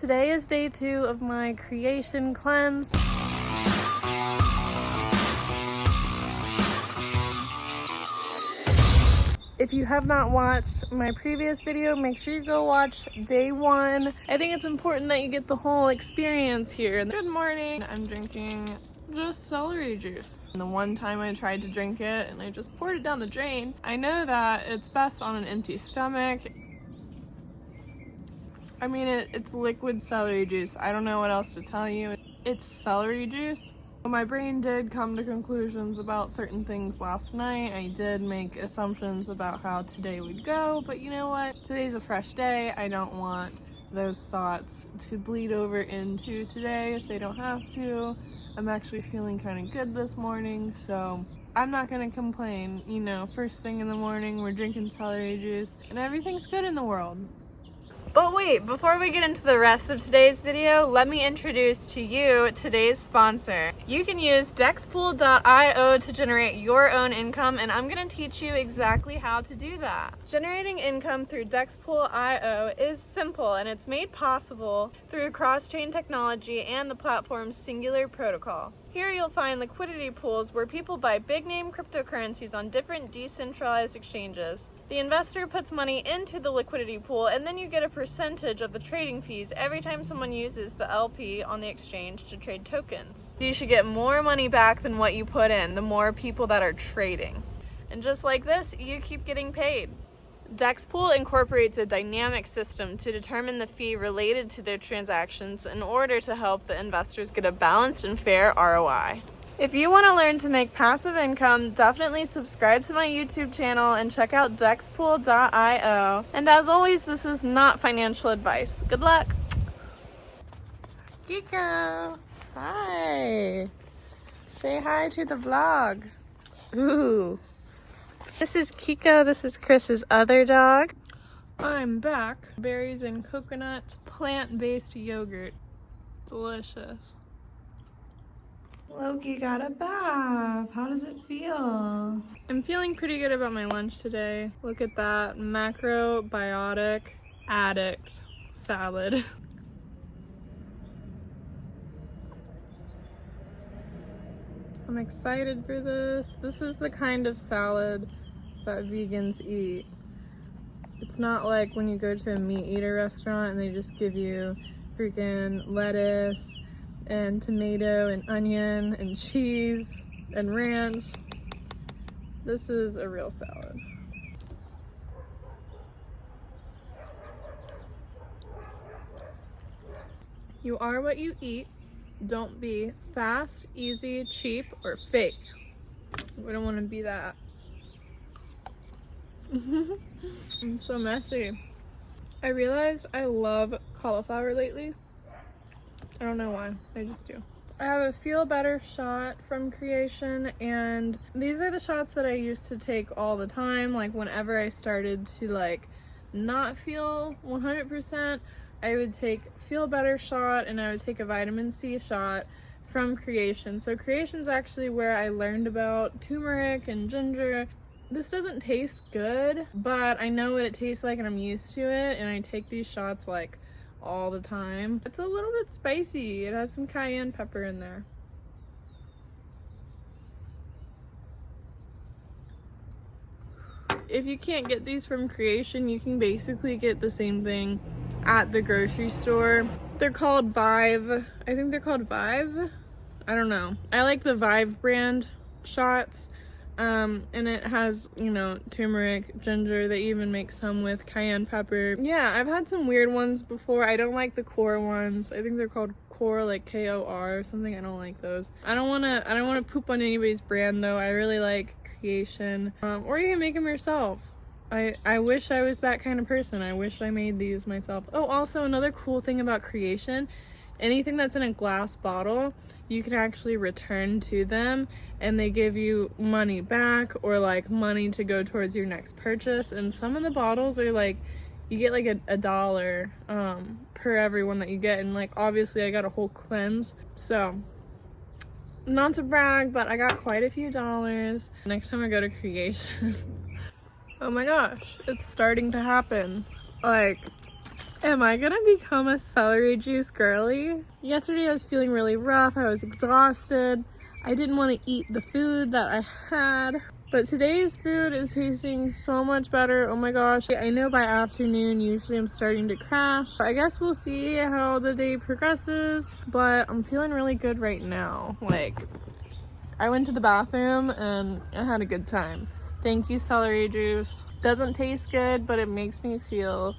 Today is day 2 of my Kreation cleanse. If you have not watched my previous video, make sure you go watch day 1. I think it's important that you get the whole experience here. Good morning. I'm drinking just celery juice. And the one time I tried to drink it and I just poured it down the drain. I know that it's best on an empty stomach. I mean, it's liquid celery juice. I don't know what else to tell you. It's celery juice. My brain did come to conclusions about certain things last night. I did make assumptions about how today would go, but you know what? Today's a fresh day. I don't want those thoughts to bleed over into today if they don't have to. I'm actually feeling kind of good this morning, so I'm not gonna complain. You know, first thing in the morning, we're drinking celery juice and everything's good in the world. But wait, before we get into the rest of today's video, let me introduce to you today's sponsor. You can use dexpool.io to generate your own income, and I'm gonna teach you exactly how to do that. Generating income through dexpool.io is simple, and it's made possible through cross-chain technology and the platform's singular protocol. Here you'll find liquidity pools where people buy big-name cryptocurrencies on different decentralized exchanges. The investor puts money into the liquidity pool, and then you get a percentage of the trading fees every time someone uses the LP on the exchange to trade tokens. You should get more money back than what you put in, the more people that are trading. And just like this, you keep getting paid. Dexpool incorporates a dynamic system to determine the fee related to their transactions in order to help the investors get a balanced and fair ROI. If you want to learn to make passive income, definitely subscribe to my YouTube channel and check out dexpool.io. And as always, this is not financial advice. Good luck! Kiko! Hi! Say hi to the vlog. Ooh! This is Kiko, this is Chris's other dog. I'm back. Berries and coconut, plant-based yogurt. Delicious. Loki got a bath. How does it feel? I'm feeling pretty good about my lunch today. Look at that, macrobiotic addict salad. I'm excited for this. This is the kind of salad that vegans eat. It's not like when you go to a meat eater restaurant and they just give you freaking lettuce and tomato and onion and cheese and ranch. This is a real salad. You are what you eat. Don't be fast, easy, cheap, or fake. We don't want to be that. I'm so messy. I realized I love cauliflower lately. I don't know why, I just do. I have a Feel Better shot from Kreation, and these are the shots that I used to take all the time. Like whenever I started to like not feel 100%, I would take Feel Better shot and I would take a vitamin C shot from Kreation. So Kreation's actually where I learned about turmeric and ginger. This doesn't taste good, but I know what it tastes like and I'm used to it, and I take these shots like all the time. It's a little bit spicy. It has some cayenne pepper in there. If you can't get these from Kreation, you can basically get the same thing at the grocery store. They're called Vive. I think they're called Vive. I don't know. I like the Vive brand shots. And it has, you know, turmeric, ginger. They even make some with cayenne pepper. Yeah, I've had some weird ones before. I don't like the core ones. I think they're called core, like K-O-R or something. I don't like those. I don't want to poop on anybody's brand though. I really like Kreation. Or you can make them yourself. I wish I was that kind of person. I wish I made these myself. Oh, also another cool thing about Kreation, anything that's in a glass bottle, you can actually return to them and they give you money back or like money to go towards your next purchase. And some of the bottles are like, you get like a $1 per every one that you get. And like, obviously I got a whole cleanse. So not to brag, but I got quite a few dollars. Next time I go to Kreation, oh my gosh, it's starting to happen. Like, Am I gonna become a celery juice girly? Yesterday I was feeling really rough, I was exhausted. I didn't want to eat the food that I had. But today's food is tasting so much better. Oh my gosh. I know by afternoon, usually I'm starting to crash. I guess we'll see how the day progresses, but I'm feeling really good right now. Like, I went to the bathroom and I had a good time. Thank you, celery juice. Doesn't taste good, but it makes me feel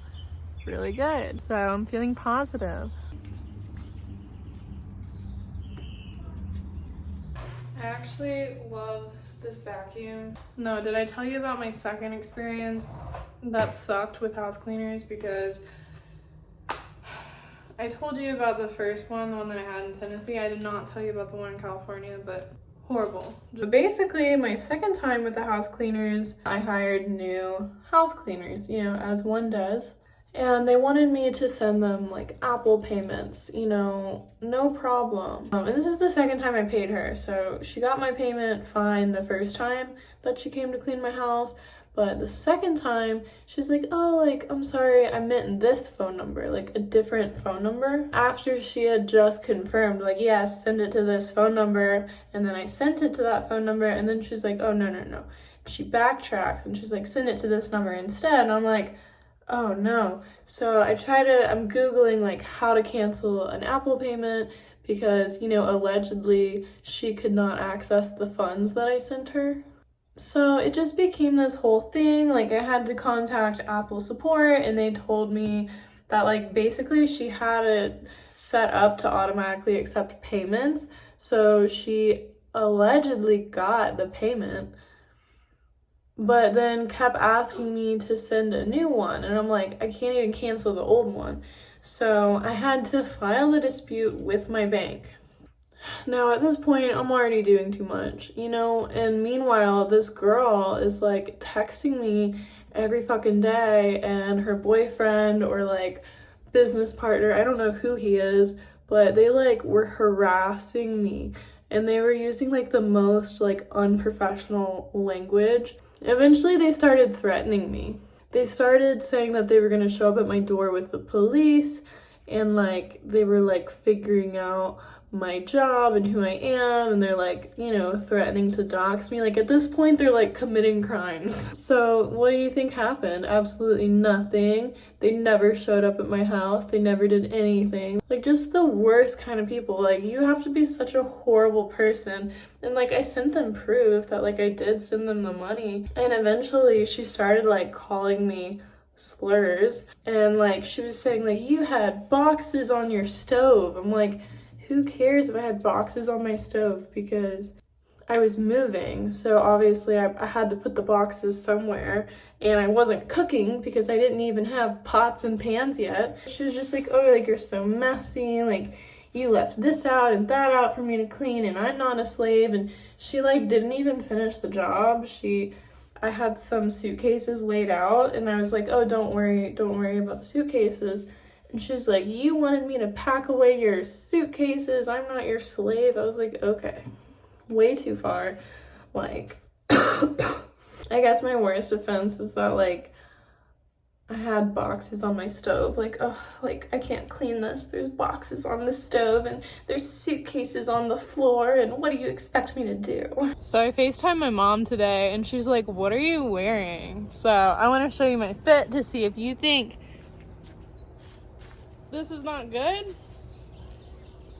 really good. So I'm feeling positive. I actually love this vacuum. No, did I tell you about my second experience that sucked with house cleaners? Because I told you about the first one, the one that I had in Tennessee. I did not tell you about the one in California, but horrible. But basically, my second time with the house cleaners, I hired new house cleaners, you know, as one does. And they wanted me to send them like Apple payments, you know, no problem. And this is the second time I paid her. So she got my payment fine the first time that she came to clean my house. But the second time, she's like, oh, like, I'm sorry, I meant this phone number, like a different phone number. After she had just confirmed, like, yes, send it to this phone number. And then I sent it to that phone number. And then she's like, oh, no. She backtracks and she's like, send it to this number instead. And I'm like, oh no. So I'm Googling like how to cancel an Apple payment because, you know, allegedly she could not access the funds that I sent her. So it just became this whole thing. Like I had to contact Apple support and they told me that like basically she had it set up to automatically accept payments. So she allegedly got the payment, but then kept asking me to send a new one. And I'm like, I can't even cancel the old one. So I had to file a dispute with my bank. Now at this point, I'm already doing too much, you know? And meanwhile, this girl is like texting me every fucking day, and her boyfriend or like business partner, I don't know who he is, but they like were harassing me. And they were using like the most like unprofessional language. Eventually they started threatening me. They started saying that they were going to show up at my door with the police, and like they were like figuring out my job and who I am, and they're like, you know, threatening to dox me. Like at this point they're like committing crimes. So what do you think happened? Absolutely nothing. They never showed up at my house. They never did anything. Like just the worst kind of people. Like you have to be such a horrible person. And like I sent them proof that like I did send them the money. And eventually she started like calling me slurs, and like she was saying like, you had boxes on your stove. I'm like, who cares if I had boxes on my stove? Because I was moving, so obviously I had to put the boxes somewhere, and I wasn't cooking because I didn't even have pots and pans yet. She was just like, oh, like you're so messy, like you left this out and that out for me to clean, and I'm not a slave. And she like didn't even finish the job. I had some suitcases laid out, and I was like, oh, don't worry about the suitcases. And she's like, you wanted me to pack away your suitcases, I'm not your slave. I was like, okay, way too far. Like, I guess my worst offense is that, like, I had boxes on my stove. Like, oh, like, I can't clean this. There's boxes on the stove, and there's suitcases on the floor, and what do you expect me to do? So I FaceTimed my mom today, and she's like, what are you wearing? So I want to show you my fit to see if you think this is not good.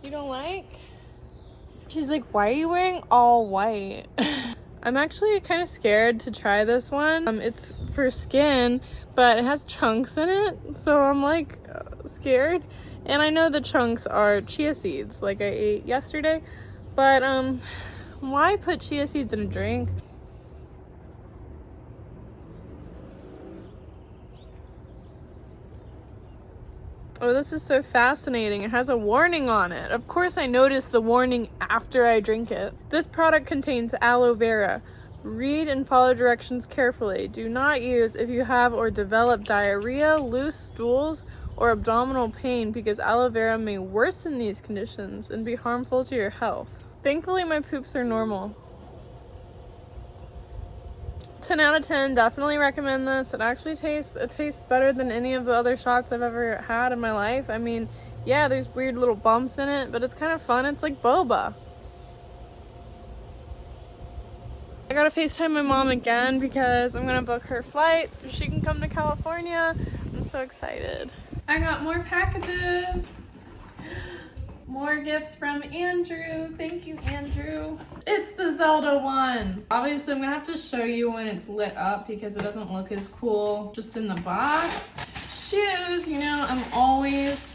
You don't like? She's like, why are you wearing all white? I'm actually kind of scared to try this one. It's for skin, but it has chunks in it, so I'm like scared. And I know the chunks are chia seeds, like I ate yesterday, but why put chia seeds in a drink? Oh, this is so fascinating. It has a warning on it. Of course I noticed the warning after I drink it. This product contains aloe vera. Read and follow directions carefully. Do not use if you have or develop diarrhea, loose stools, or abdominal pain, because aloe vera may worsen these conditions and be harmful to your health. Thankfully, my poops are normal. 10 out of 10, definitely recommend this. It tastes better than any of the other shots I've ever had in my life. I mean, yeah, there's weird little bumps in it, but it's kind of fun. It's like boba. I gotta FaceTime my mom again because I'm gonna book her flight so she can come to California. I'm so excited. I got more packages. More gifts from Andrew. Thank you, Andrew. It's the Zelda one. Obviously, I'm gonna have to show you when it's lit up because it doesn't look as cool just in the box. Shoes, you know, I'm always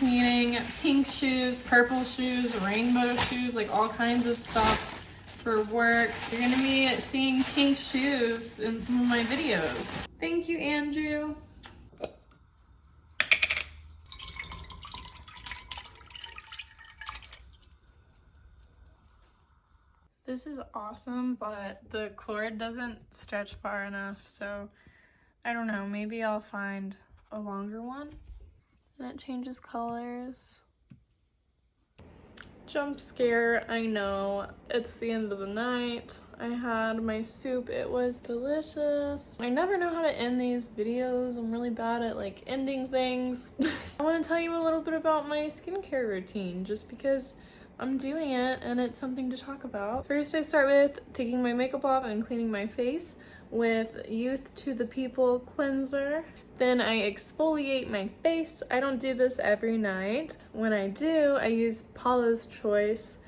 needing pink shoes, purple shoes, rainbow shoes, like all kinds of stuff for work. You're gonna be seeing pink shoes in some of my videos. Thank you, Andrew. This is awesome, but the cord doesn't stretch far enough, so I don't know, maybe I'll find a longer one. And it changes colors. Jump scare, I know. It's the end of the night. I had my soup, it was delicious. I never know how to end these videos. I'm really bad at like ending things. I want to tell you a little bit about my skincare routine just because I'm doing it and it's something to talk about. First, I start with taking my makeup off and cleaning my face with Youth to the People cleanser. Then I exfoliate my face. I don't do this every night. When I do, I use Paula's Choice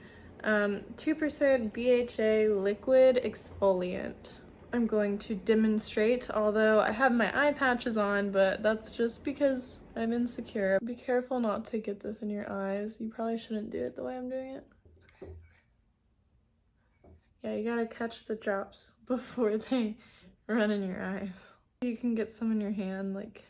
2% BHA liquid exfoliant. I'm going to demonstrate, although I have my eye patches on, but that's just because I'm insecure. Be careful not to get this in your eyes. You probably shouldn't do it the way I'm doing it. Yeah, you gotta catch the drops before they run in your eyes. You can get some in your hand like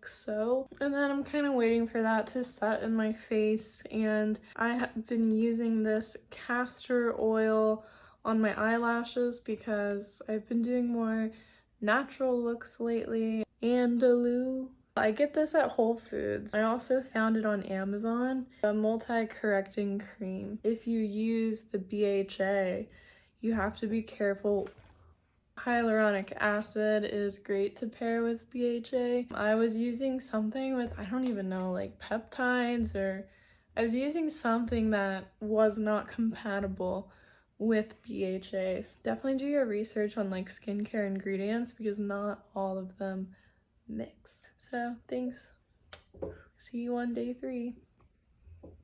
so. And then I'm kind of waiting for that to set in my face, and I have been using this castor oil on my eyelashes because I've been doing more natural looks lately. Andalou. I get this at Whole Foods. I also found it on Amazon. A multi-correcting cream. If you use the BHA, you have to be careful. Hyaluronic acid is great to pair with BHA. I was using something with, I don't even know, like peptides, or I was using something that was not compatible with BHA. So definitely do your research on like skincare ingredients because not all of them mix. So thanks. See you on day 3.